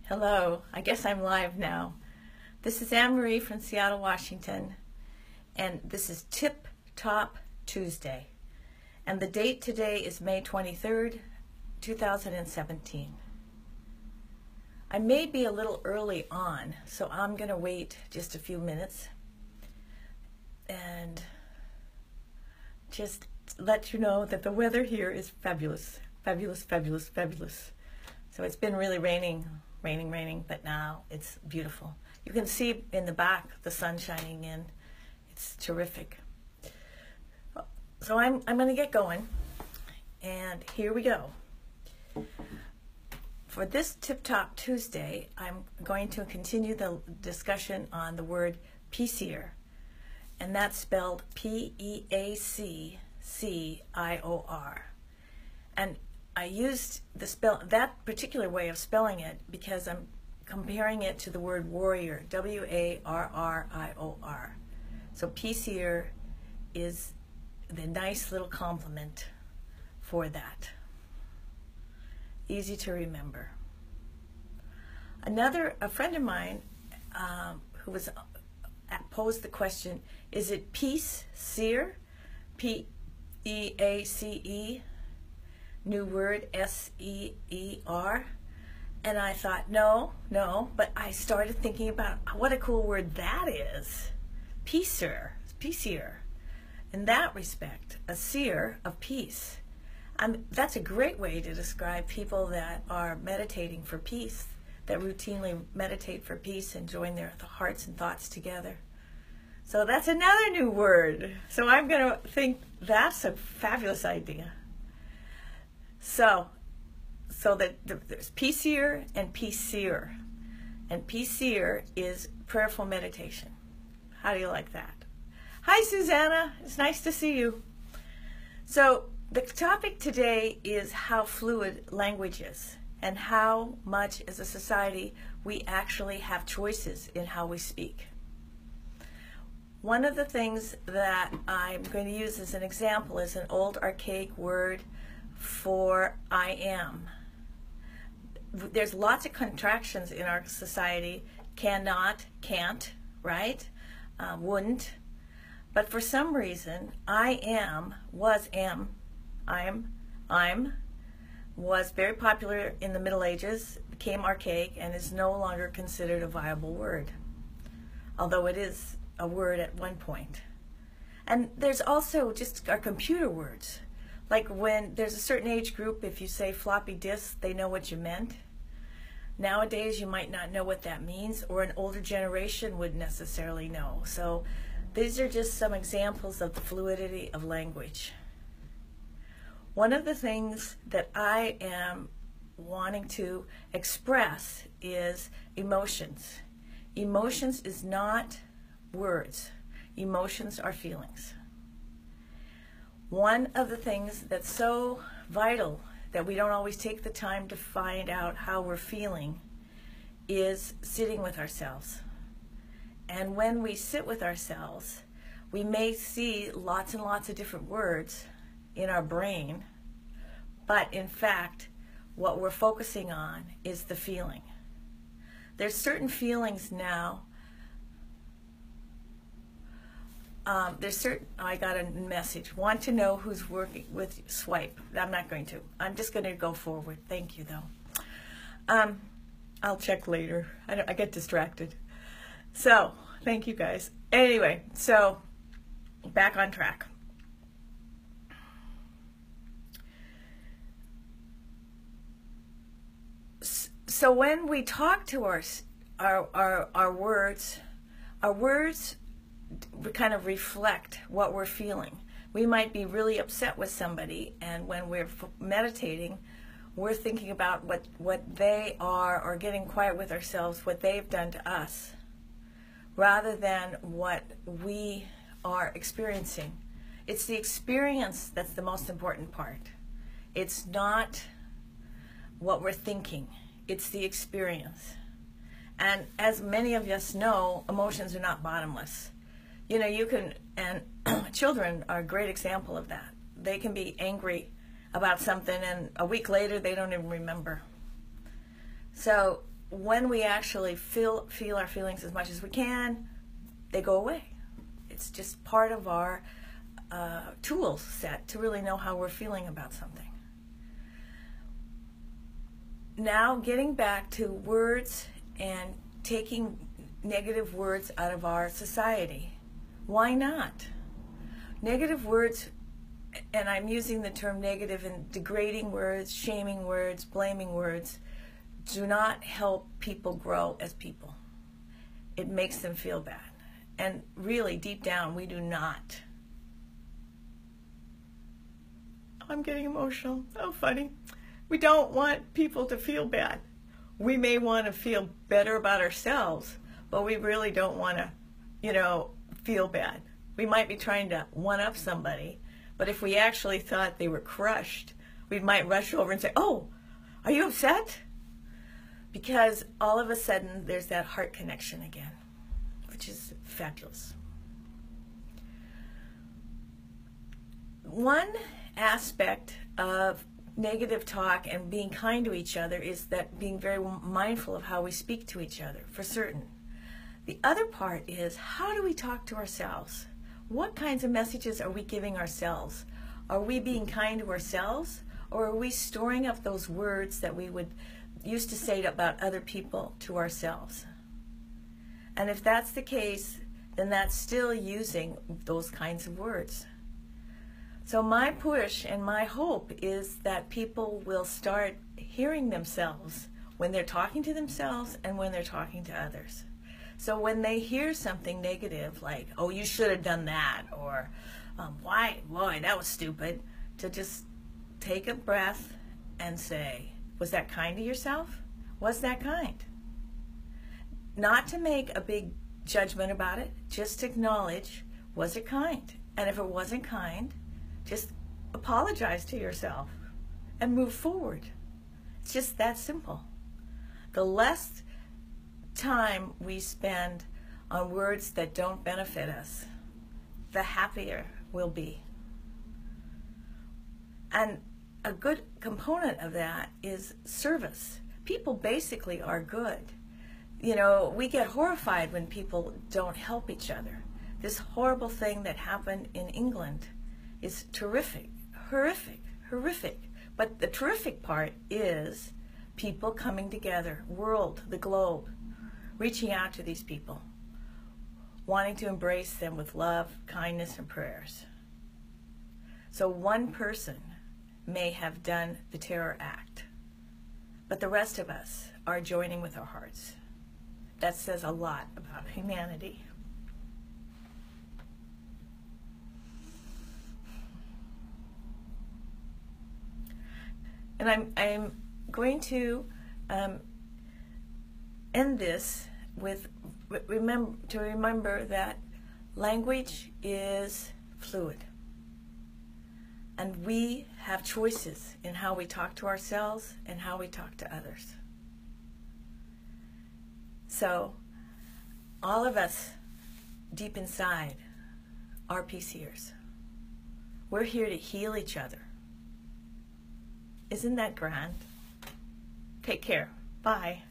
Hello, I guess I'm live now. This is Anne-Marie from Seattle, Washington, and this is Tip Top Tuesday. And the date today is May 23rd, 2017. I may be a little early on, so I'm going to wait just a few minutes and just let you know that the weather here is fabulous, fabulous, fabulous, fabulous. So it's been really raining, but now it's beautiful. You can see in the back the sun shining in. It's terrific. So I'm going to get going, and here we go. For this Tip Top Tuesday, I'm going to continue the discussion on the word Peaccior, and that's spelled Peaccior. And I used that particular way of spelling it because I'm comparing it to the word warrior, W-A-R-R-I-O-R. So Peaccior is the nice little complement for that. Easy to remember. A friend of mine who was posed the question, is it Peaccior? P-E-A-C-E? New word, S-E-E-R. And I thought, no, but I started thinking about what a cool word that is. Peaccior. In that respect, a seer of peace. That's a great way to describe people that are meditating for peace, that routinely meditate for peace and join their hearts and thoughts together. So that's another new word. So I'm going to think that's a fabulous idea. So that there's Peaccior and Peaccior. And Peaccior is prayerful meditation. How do you like that? Hi, Susanna. It's nice to see you. So the topic today is how fluid language is and how much as a society we actually have choices in how we speak. One of the things that I'm going to use as an example is an old archaic word for I am. There's lots of contractions in our society. Cannot, can't, right? Wouldn't. But for some reason, I am, was am, I'm, was very popular in the Middle Ages, became archaic, and is no longer considered a viable word, although it is a word at one point. And there's also just our computer words. Like when there's a certain age group, if you say floppy disk, they know what you meant. Nowadays, you might not know what that means, or an older generation wouldn't necessarily know. So these are just some examples of the fluidity of language. One of the things that I am wanting to express is emotions. Emotions is not words. Emotions are feelings. One of the things that's so vital that we don't always take the time to find out how we're feeling is sitting with ourselves. And when we sit with ourselves, we may see lots and lots of different words in our brain, but in fact, what we're focusing on is the feeling. There's certain feelings now. I got a message. Want to know who's working with swipe. I'm not going to. I'm just going to go forward. Thank you, though. I'll check later. I get distracted. So, thank you, guys. Anyway, so back on track. So when we talk to our words kind of reflect what we're feeling. We might be really upset with somebody, and when we're meditating, we're thinking about what they are, or getting quiet with ourselves, what they've done to us, rather than what we are experiencing. It's the experience that's the most important part. It's not what we're thinking. It's the experience. And as many of us know, emotions are not bottomless. You know, you can, and children are a great example of that. They can be angry about something, and a week later they don't even remember. So when we actually feel our feelings as much as we can, they go away. It's just part of our tool set to really know how we're feeling about something. Now, getting back to words and taking negative words out of our society. Why not? Negative words, and I'm using the term negative in degrading words, shaming words, blaming words, do not help people grow as people. It makes them feel bad. And really, deep down, we do not. I'm getting emotional. Oh, funny. We don't want people to feel bad. We may want to feel better about ourselves, but we really don't want to, feel bad. We might be trying to one-up somebody, but if we actually thought they were crushed, we might rush over and say, "Oh, are you upset?" Because all of a sudden, there's that heart connection again, which is fabulous. One aspect of negative talk and being kind to each other is that being very mindful of how we speak to each other, for certain. The other part is, how do we talk to ourselves? What kinds of messages are we giving ourselves? Are we being kind to ourselves, or are we storing up those words that we would used to say about other people to ourselves? And if that's the case, then that's still using those kinds of words. So my push and my hope is that people will start hearing themselves when they're talking to themselves and when they're talking to others. So when they hear something negative like, "Oh, you should have done that," or boy, that was stupid, to just take a breath and say, was that kind to yourself? Was that kind? Not to make a big judgment about it, just acknowledge, was it kind? And if it wasn't kind, just apologize to yourself and move forward. It's just that simple. The less time we spend on words that don't benefit us, the happier we'll be. And a good component of that is service. People basically are good. We get horrified when people don't help each other. This horrible thing that happened in England is terrific, horrific. But the terrific part is people coming together, the globe, reaching out to these people, wanting to embrace them with love, kindness, and prayers. So one person may have done the terror act, but the rest of us are joining with our hearts. That says a lot about humanity. And I'm going to end this with remember that language is fluid. And we have choices in how we talk to ourselves and how we talk to others. So, all of us, deep inside, are Peacciors. We're here to heal each other. Isn't that grand? Take care. Bye.